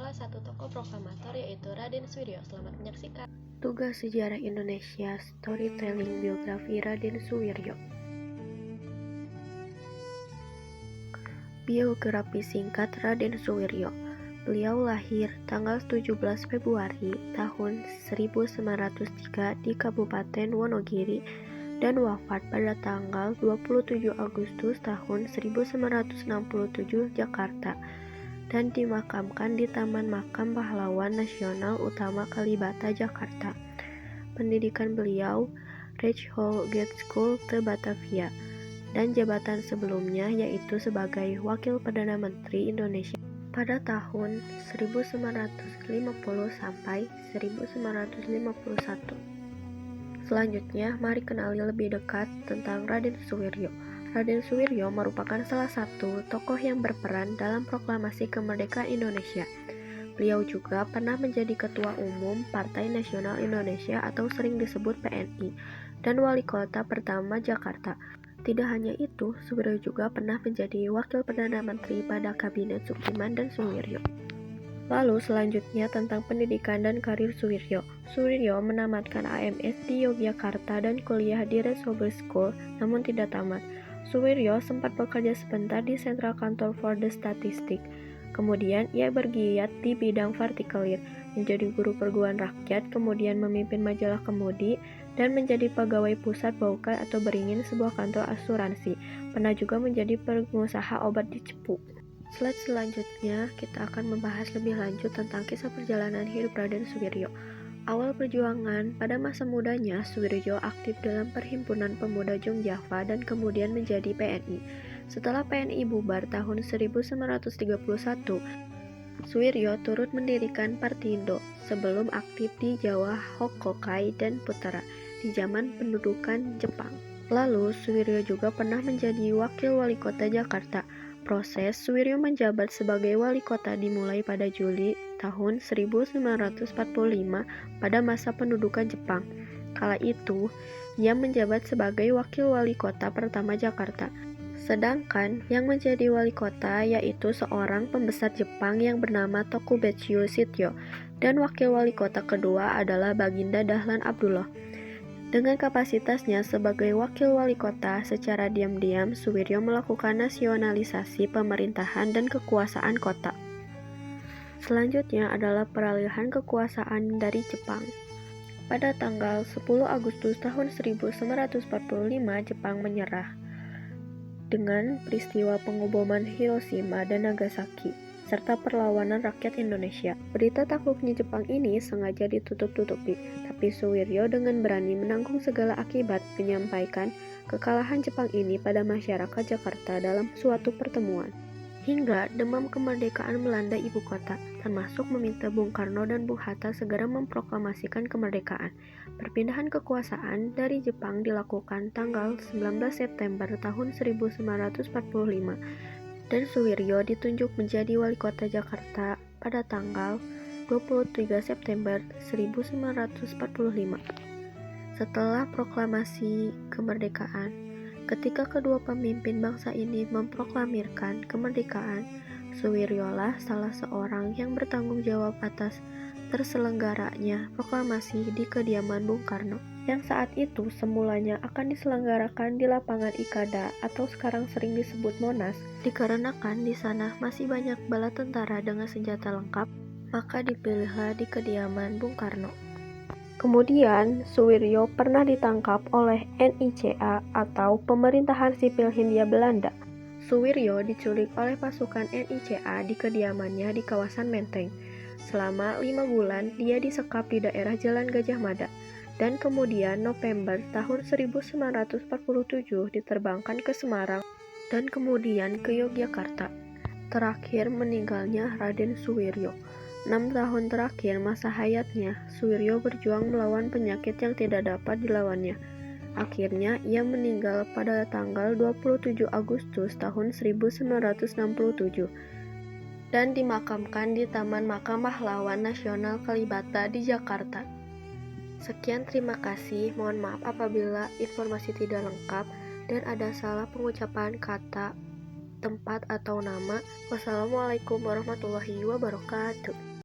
salah satu tokoh proklamator yaitu Raden Suwiryo. Selamat menyaksikan. Tugas Sejarah Indonesia Storytelling Biografi Raden Suwiryo. Biografi singkat Raden Suwiryo. Beliau lahir tanggal 17 Februari tahun 1903 di Kabupaten Wonogiri dan wafat pada tanggal 27 Agustus tahun 1967 Jakarta dan dimakamkan di Taman Makam Pahlawan Nasional Utama Kalibata, Jakarta. Pendidikan beliau Rijkshogeschool School te Batavia dan jabatan sebelumnya yaitu sebagai Wakil Perdana Menteri Indonesia pada tahun 1950 sampai 1951. Selanjutnya, mari kenali lebih dekat tentang Raden Suwiryo. Raden Suwiryo merupakan salah satu tokoh yang berperan dalam proklamasi kemerdekaan Indonesia. Beliau juga pernah menjadi Ketua Umum Partai Nasional Indonesia atau sering disebut PNI dan Wali Kota pertama Jakarta. Tidak hanya itu, Suwiryo juga pernah menjadi Wakil Perdana Menteri pada Kabinet Sukiman dan Suwiryo. Lalu selanjutnya tentang pendidikan dan karir Suwiryo. Suwiryo menamatkan AMS di Yogyakarta dan kuliah di Rijkshogeschool School, namun tidak tamat. Suwiryo sempat bekerja sebentar di Sentral Kantor for the Statistik. Kemudian ia bergiat di bidang partikelir, menjadi guru perguruan rakyat, kemudian memimpin majalah Kemudi, dan menjadi pegawai pusat Baukai atau Beringin, sebuah kantor asuransi. Pernah juga menjadi pengusaha obat di Cepu. Slide selanjutnya, kita akan membahas lebih lanjut tentang kisah perjalanan hidup Raden Suwiryo. Awal perjuangan, pada masa mudanya, Suwiryo aktif dalam Perhimpunan Pemuda Jongjava dan kemudian menjadi PNI. Setelah PNI bubar tahun 1931, Suwiryo turut mendirikan Partindo sebelum aktif di Jawa, Hokkaido, dan Putera di zaman pendudukan Jepang. Lalu, Suwiryo juga pernah menjadi Wakil Wali Kota Jakarta. Proses Suwiryo menjabat sebagai wali kota dimulai pada Juli tahun 1945 pada masa pendudukan Jepang. Kala itu, ia menjabat sebagai wakil wali kota pertama Jakarta. Sedangkan yang menjadi wali kota yaitu seorang pembesar Jepang yang bernama Tokubetsu Shityo dan wakil wali kota kedua adalah Baginda Dahlan Abdullah. Dengan kapasitasnya sebagai wakil wali kota, secara diam-diam Suwiryo melakukan nasionalisasi pemerintahan dan kekuasaan kota. Selanjutnya adalah peralihan kekuasaan dari Jepang. Pada tanggal 10 Agustus tahun 1945, Jepang menyerah dengan peristiwa pengoboman Hiroshima dan Nagasaki, serta perlawanan rakyat Indonesia. Berita takluknya Jepang ini sengaja ditutup-tutupi, tapi Suwiryo dengan berani menanggung segala akibat menyampaikan kekalahan Jepang ini pada masyarakat Jakarta dalam suatu pertemuan. Hingga demam kemerdekaan melanda ibu kota, termasuk meminta Bung Karno dan Bung Hatta segera memproklamasikan kemerdekaan. Perpindahan kekuasaan dari Jepang dilakukan tanggal 19 September tahun 1945. Dan Suwiryo ditunjuk menjadi wali kota Jakarta pada tanggal 23 September 1945. Setelah proklamasi kemerdekaan, ketika kedua pemimpin bangsa ini memproklamirkan kemerdekaan, Suwiryolah salah seorang yang bertanggung jawab atas terselenggaranya proklamasi di kediaman Bung Karno, yang saat itu semulanya akan diselenggarakan di lapangan Ikada atau sekarang sering disebut Monas. Dikarenakan di sana masih banyak bala tentara dengan senjata lengkap, maka dipilihlah di kediaman Bung Karno. Kemudian, Suwiryo pernah ditangkap oleh NICA atau Pemerintahan Sipil Hindia Belanda. Suwiryo diculik oleh pasukan NICA di kediamannya di kawasan Menteng. Selama 5 bulan, dia disekap di daerah Jalan Gajah Mada, dan kemudian November tahun 1947 diterbangkan ke Semarang dan kemudian ke Yogyakarta. Terakhir meninggalnya Raden Suwiryo. 6 tahun terakhir masa hayatnya, Suwiryo berjuang melawan penyakit yang tidak dapat dilawannya. Akhirnya, ia meninggal pada tanggal 27 Agustus tahun 1967 dan dimakamkan di Taman Makam Pahlawan Nasional Kalibata di Jakarta. Sekian, terima kasih. Mohon maaf apabila informasi tidak lengkap dan ada salah pengucapan kata, tempat, atau nama. Wassalamualaikum warahmatullahi wabarakatuh.